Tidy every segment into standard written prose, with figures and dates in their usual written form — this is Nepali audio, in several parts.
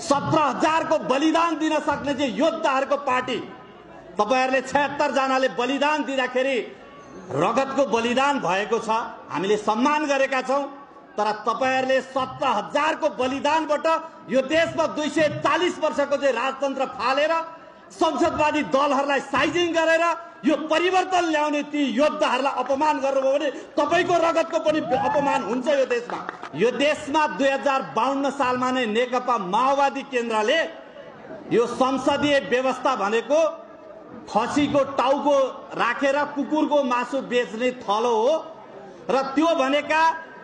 17,000 को बलिदान दिन सक्ने चाहिँ योद्धाहरूको पार्टी। तपाईहरुले 76 जनाले बलिदान दिँदाखेरि रगतको बलिदान भएको छ, हामीले सम्मान गरेका छौं। तर तपाईहरुले 17,000 को बलिदानबाट यो देशमा 240 वर्षको चाहिँ राजतन्त्र फालेर संसदवादी दलहरूलाई साइजिङ गरेर यो परिवर्तन ल्याउने ती योद्धाहरूलाई अपमान गर्नुभयो भने तपाईको रगतको पनि अपमान हुन्छ यो देशमा। यो देशमा 2052 सालमा नै नेकपा माओवादी केन्द्रले यो संसदीय व्यवस्था भनेको खसीको टाउको राखेर कुकुरको मासु बेच्ने थलो हो र त्यो भनेका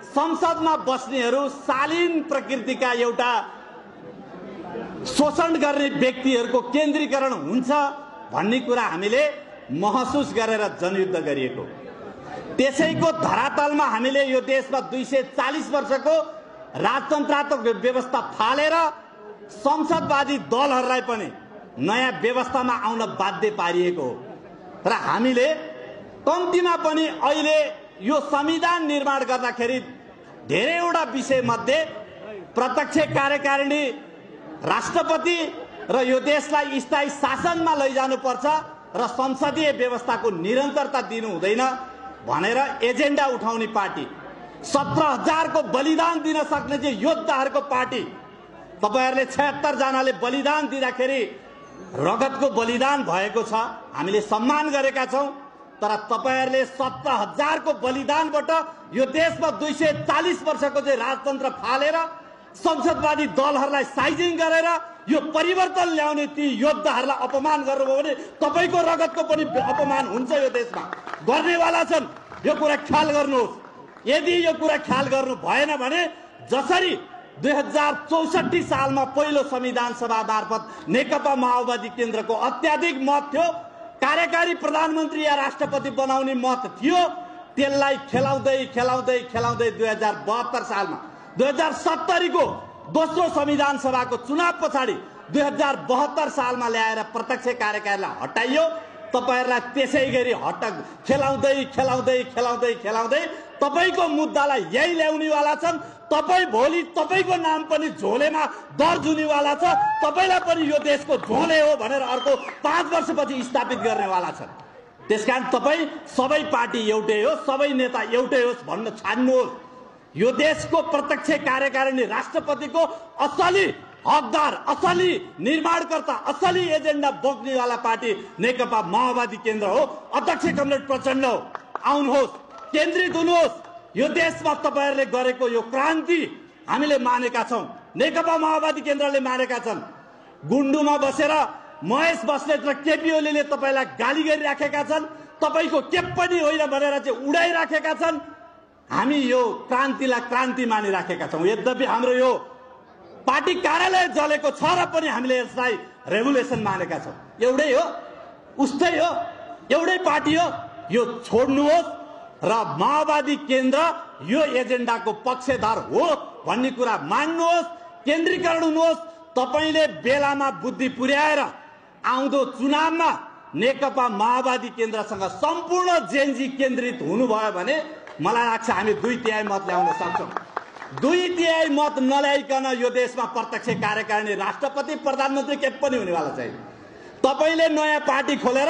संसदमा बस्नेहरू शालीन प्रकृतिका एउटा शोषण गर्ने व्यक्तिहरूको केन्द्रीकरण हुन्छ भन्ने कुरा हामीले महसुस गरेर जनयुद्ध गरिएको। त्यसैको धरातलमा हामीले यो देशमा 240 वर्षको राजतन्त्रात्मक व्यवस्था फालेर संसदवादी दलहरूलाई पनि नयाँ व्यवस्थामा आउन बाध्य पारिएको हो र हामीले कम्तीमा पनि अहिले यो संविधान निर्माण गर्दाखेरि धेरैवटा विषय मध्ये प्रत्यक्ष कार्यकारिणी राष्ट्रपति र यो देशलाई स्थायी शासनमा लैजानुपर्छ र संसदीय व्यवस्थाको निरन्तरता दिनु हुँदैन भनेर एजेन्डा उठाउने पार्टी। 17,000 को बलिदान दिन सक्ने चाहिँ योद्धाहरूको पार्टी। तपाईहरुले 76 जनाले बलिदान दिँदाखेरि रगतको बलिदान भएको छ, हामीले सम्मान गरेका छौं। तर तपाईहरुले 17,000 को बलिदानबाट यो देशमा 240 वर्षको चाहिँ राजतन्त्र फालेर संसदवादी दलहरूलाई साइजिङ गरेर यो परिवर्तन ल्याउने ती योद्धाहरूलाई अपमान गर्नुभयो भने तपाईको रगतको पनि अपमान हुन्छ यो देशमा। गर्नेवाला छन्, यो कुरा ख्याल गर्नुहोस्। यदि यो कुरा ख्याल गर्नु भएन भने जसरी 2064 सालमा पहिलो संविधान सभा मार्फत नेकपा माओवादी केन्द्रको अत्याधिक मत थियो, कार्यकारी प्रधानमन्त्री या राष्ट्रपति बनाउने मत थियो, त्यसलाई खेलाउँदै खेलाउँदै खेलाउँदै 2072 सालमा 2070 को दोस्रो संविधान सभाको चुनाव पछाडि 2072 सालमा ल्याएर प्रत्यक्ष कार्यकारिणीलाई हटाइयो। तपाईहरुलाई त्यसैगरी खेलाउँदै खेलाउँदै खेलाउँदै खेलाउँदै तपाईको मुद्दालाई यही ल्याउनेवाला छन्। तपाई भोलि तपाईको नाम पनि झोलेमा दर्ज हुनेवाला छ, तपाईलाई पनि यो देशको झोले हो भनेर अर्को 5 वर्षपछि स्थापित गर्नेवाला छन्। त्यसकारण तपाई सबै पार्टी एउटै हो, सबै नेता एउटै होस् भन्न छान्नुहोस्। यो देशको प्रत्यक्ष कार्यकारिणी राष्ट्रपतिको असली हकदार, असली निर्माणकर्ता, असली एजेन्डा बोक्नेवाला पार्टी नेकपा माओवादी केन्द्र हो। अध्यक्ष कमरेड प्रचण्ड हो, आउनुहोस्, केन्द्रित हुनुहोस्। यो देशमा तपाईहरुले गरेको यो क्रान्ति हामीले मानेका छौं, नेकपा माओवादी केन्द्रले मानेका छन्। गुण्डुमा बसेर महेश बस्नेत र केपी ओलीले तपाईलाई गाली गरिराखेका छन्, तपाईको के पनि होइन भनेर चाहिँ उडाइराखेका छन्। हामी यो क्रान्तिलाई क्रान्ति मानिराखेका छौं। यद्यपि हाम्रो यो पार्टी कार्यालय जलेको छ र पनि हामीले यसलाई रेभुलेसन मानेका छौं। एउटै हो, उस्तै हो, एउटै पार्टी हो। यो छोड्नुहोस् र माओवादी केन्द्र यो एजेन्डाको पक्षधर हो भन्ने कुरा मान्नुहोस्, केन्द्रीकरण हुनुहोस्। तपाईले बेलामा बुद्धि पुर्याएर आउँदो चुनावमा नेकपा माओवादी केन्द्रसँग सम्पूर्ण जेनजी केन्द्रित हुनुभयो भने मलाई लाग्छ हामी 2/3 मत ल्याउन सक्छौं। 2/3 मत नल्याइकन यो देशमा प्रत्यक्ष कार्यकारिणी राष्ट्रपति प्रधानमन्त्री के पनि हुनेवाला छैन। तपाईले नयाँ पार्टी खोलेर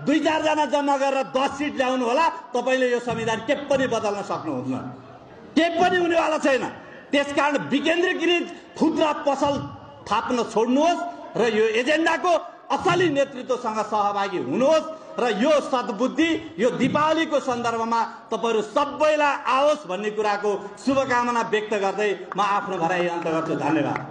2-4 जना जम्मा गरेर 10 सिट ल्याउनु होला, तपाईले यो संविधान के पनि बदल्न सक्नुहुन्न, के पनि हुनेवाला छैन। त्यसकारण विकेन्द्रीकृत खुद्रा पसल थाप्न छोड्नुहोस् र यो एजेन्डाको असली नेतृत्वसँग सहभागी हुनुहोस् र यो सद्बुद्धि यो दीपावलीको सन्दर्भमा तपाईहरु सबैलाई आओस् भन्ने कुराको शुभकामना व्यक्त गर्दै म आफ्नो भनाइ अन्त गर्छु। धन्यवाद।